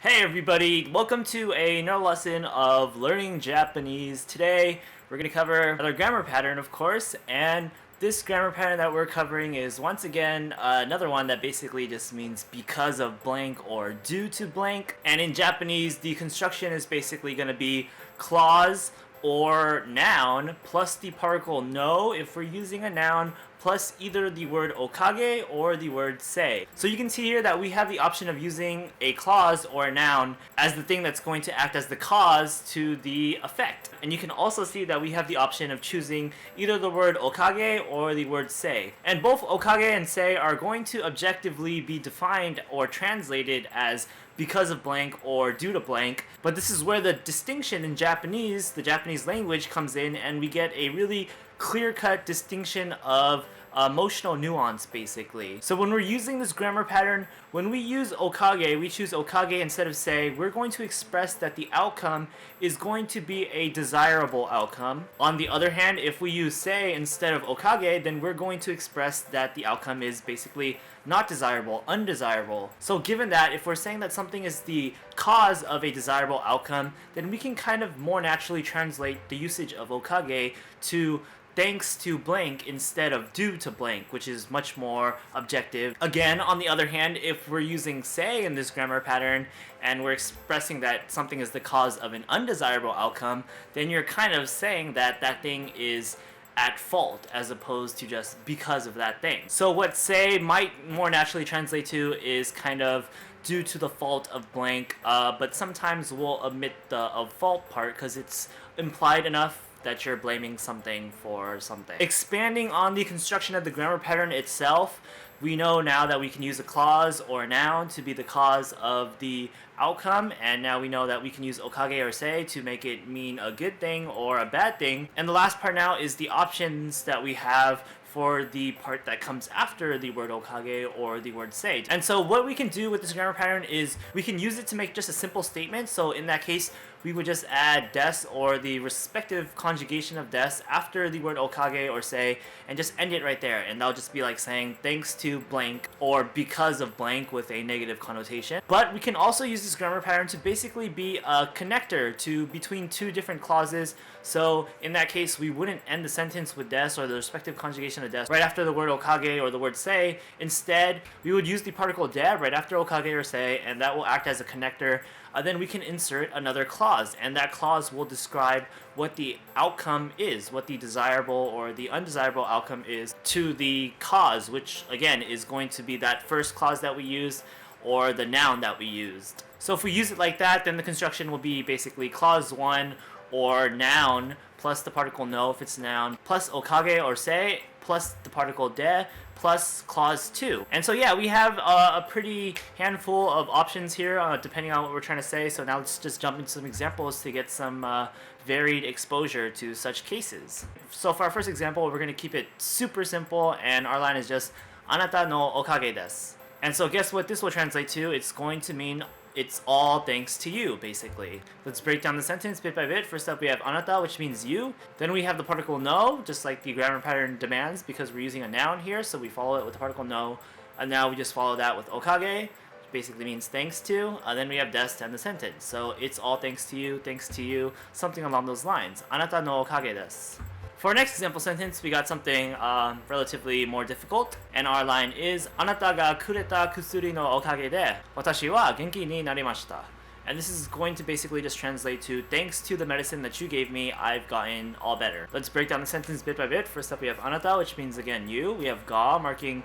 Hey everybody, welcome to another lesson of learning Japanese. Today we're going to cover another grammar pattern, of course, and this grammar pattern that we're covering is once again another one that basically just means because of blank or due to blank. And in Japanese, the construction is basically going to be clause or noun plus the particle no if we're using a noun plus either the word okage or the word sei. So you can see here that we have the option of using a clause or a noun as the thing that's going to act as the cause to the effect. And you can also see that we have the option of choosing either the word okage or the word sei. And both okage and sei are going to objectively be defined or translated as because of blank or due to blank, but this is where the distinction in Japanese, the Japanese language, comes in, and we get a really clear-cut distinction of emotional nuance, basically. So when we're using this grammar pattern, when we use okage, we choose okage instead of sei, we're going to express that the outcome is going to be a desirable outcome. On the other hand, if we use sei instead of okage, then we're going to express that the outcome is basically not desirable, undesirable. So given that, if we're saying that something is the cause of a desirable outcome, then we can kind of more naturally translate the usage of okage to thanks to blank instead of due to blank, which is much more objective. Again, on the other hand, if we're using sei in this grammar pattern and we're expressing that something is the cause of an undesirable outcome, then you're kind of saying that that thing is at fault as opposed to just because of that thing. So what sei might more naturally translate to is kind of due to the fault of blank, but sometimes we'll omit the of fault part because it's implied enough that you're blaming something for something. Expanding on the construction of the grammar pattern itself, we know now that we can use a clause or a noun to be the cause of the outcome, and now we know that we can use okage or sei to make it mean a good thing or a bad thing. And the last part now is the options that we have for the part that comes after the word okage or the word sei. And so what we can do with this grammar pattern is we can use it to make just a simple statement. So in that case, we would just add des or the respective conjugation of des after the word okage or sei and just end it right there. And that'll just be like saying thanks to blank or because of blank with a negative connotation. But we can also use this grammar pattern to basically be a connector to between two different clauses. So in that case, we wouldn't end the sentence with des or the respective conjugation of des right after the word okage or the word sei. Instead, we would use the particle de right after okage or sei, and that will act as a connector. Then we can insert another clause, and that clause will describe what the outcome is, what the desirable or the undesirable outcome is to the cause, which again is going to be that first clause that we used or the noun that we used. So if we use it like that, then the construction will be basically clause 1 or noun plus the particle no if it's noun, plus okage or sei, plus the particle de, plus clause 2. And so yeah, we have a pretty handful of options here depending on what we're trying to say. So now let's just jump into some examples to get some varied exposure to such cases. So for our first example, we're going to keep it super simple, and our line is just anata no okage desu. And so guess what this will translate to? It's going to mean it's all thanks to you, basically. Let's break down the sentence bit by bit. First up, we have anata, which means you. Then we have the particle no, just like the grammar pattern demands, because we're using a noun here, so we follow it with the particle no. And now we just follow that with okage, which basically means thanks to. Then we have des to end the sentence. So it's all thanks to you, something along those lines. Anata no okage desu. For our next example sentence, we got something relatively more difficult, and our line is anata ga kureta kusuri no okage de watashi wa genki ni narimashita. And this is going to basically just translate to thanks to the medicine that you gave me, I've gotten all better. Let's break down the sentence bit by bit. First up, we have anata, which means again you. We have ga, marking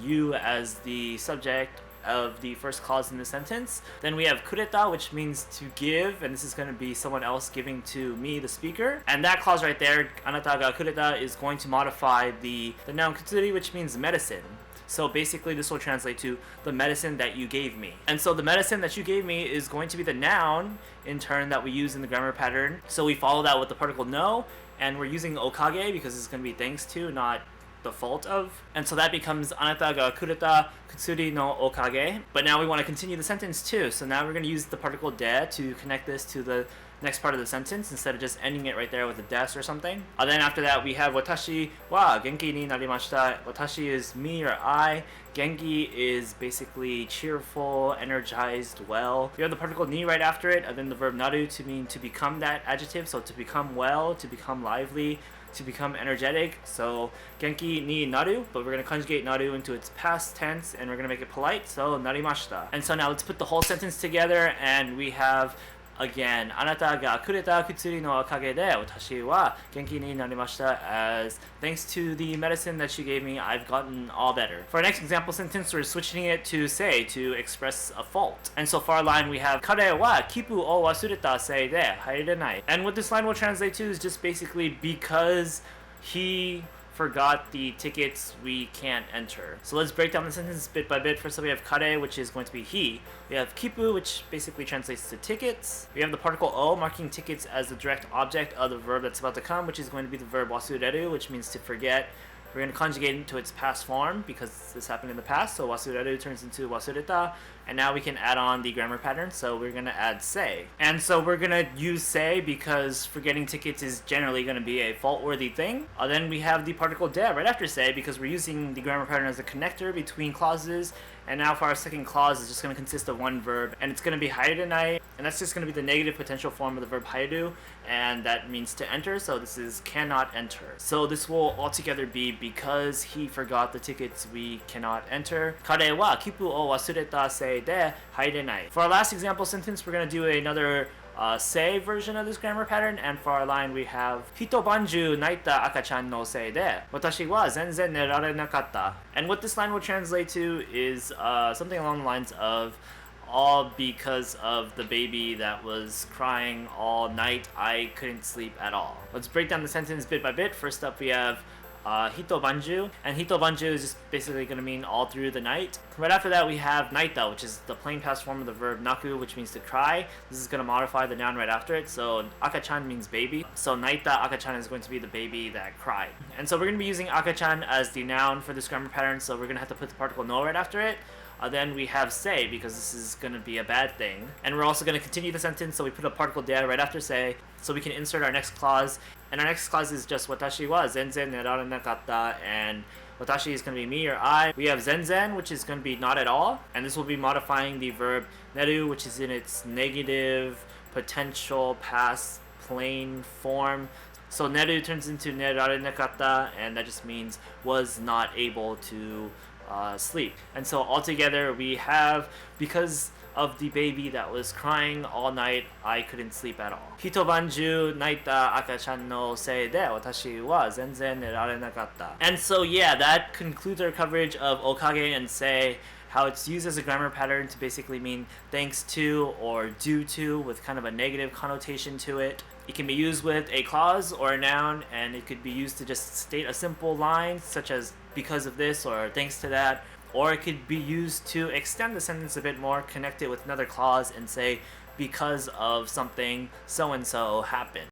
you as the subject of the first clause in the sentence. Then we have kureta, which means to give, and this is going to be someone else giving to me, the speaker. And that clause right there, anata ga kureta, is going to modify the noun kutsuri, which means medicine. So basically this will translate to the medicine that you gave me. And so the medicine that you gave me is going to be the noun in turn that we use in the grammar pattern. So we follow that with the particle no, and we're using okage because it's going to be thanks to, not the fault of. And so that becomes anata ga kureta kutsuri no okage. But now we want to continue the sentence too. So now we're going to use the particle de to connect this to the next part of the sentence instead of just ending it right there with a des or something. Then after that we have watashi wa genki ni narimashita. Watashi is me or I. Genki is basically cheerful, energized, well. We have the particle ni right after it, and then the verb naru to mean to become that adjective, so to become well, to become lively, to become energetic. So genki ni naru, but we're going to conjugate naru into its past tense and we're going to make it polite, so narimashita. And so now let's put the whole sentence together, and we have again, あなたがくれた薬のおかげで私は元気になりました as thanks to the medicine that you gave me, I've gotten all better. For our next example sentence, we're switching it to say to express a fault. And so for our line, we have 彼は切符を忘れたせいで入れない. And what this line will translate to is just basically because he forgot the tickets, we can't enter. So let's break down the sentence bit by bit. First up we have kare, which is going to be he. We have kipu, which basically translates to tickets. We have the particle o, marking tickets as the direct object of the verb that's about to come, which is going to be the verb wasureru, which means to forget. We're going to conjugate it into its past form because this happened in the past, so wasureru turns into wasureta, and now we can add on the grammar pattern, so we're going to add say. And so we're going to use say because forgetting tickets is generally going to be a fault-worthy thing. Then we have the particle de right after say because we're using the grammar pattern as a connector between clauses. And now for our second clause, it's just going to consist of one verb, and it's going to be hairenai, and that's just going to be the negative potential form of the verb hairu, and that means to enter, so this is cannot enter. So this will altogether be because he forgot the tickets, we cannot enter. Kare wa kipu o wasureta sei de hairenai. For our last example sentence, we're going to do another say version of this grammar pattern, and for our line we have hitobanju naita akachan no sei de watashi wa zenzen nerare nakatta. And what this line will translate to is something along the lines of all because of the baby that was crying all night, I couldn't sleep at all. Let's break down the sentence bit by bit. First up we have hitobanju, and hitobanju is just basically going to mean all through the night. Right after that we have naita, which is the plain past form of the verb naku, which means to cry. This is going to modify the noun right after it, so akachan means baby, so naita akachan is going to be the baby that cried. And so we're going to be using akachan as the noun for this grammar pattern, so we're going to have to put the particle no right after it. Then we have say because this is going to be a bad thing. And we're also going to continue the sentence, so we put a particle de right after say, so we can insert our next clause. And our next clause is just watashi wa zenzen nerare nakatta, and watashi is going to be me or I. We have zenzen, which is going to be not at all, and this will be modifying the verb neru, which is in its negative potential past plain form. So neru turns into nerare nakatta, and that just means was not able to sleep. And so altogether we have because of the baby that was crying all night, I couldn't sleep at all. Hitobanju naita akachan no sei de watashi wa zenzen nerare nakatta. And so yeah, that concludes our coverage of okage and sei, how it's used as a grammar pattern to basically mean thanks to or due to with kind of a negative connotation to it. It can be used with a clause or a noun, and it could be used to just state a simple line such as because of this or thanks to that, or it could be used to extend the sentence a bit more, connect it with another clause and say because of something so and so happened.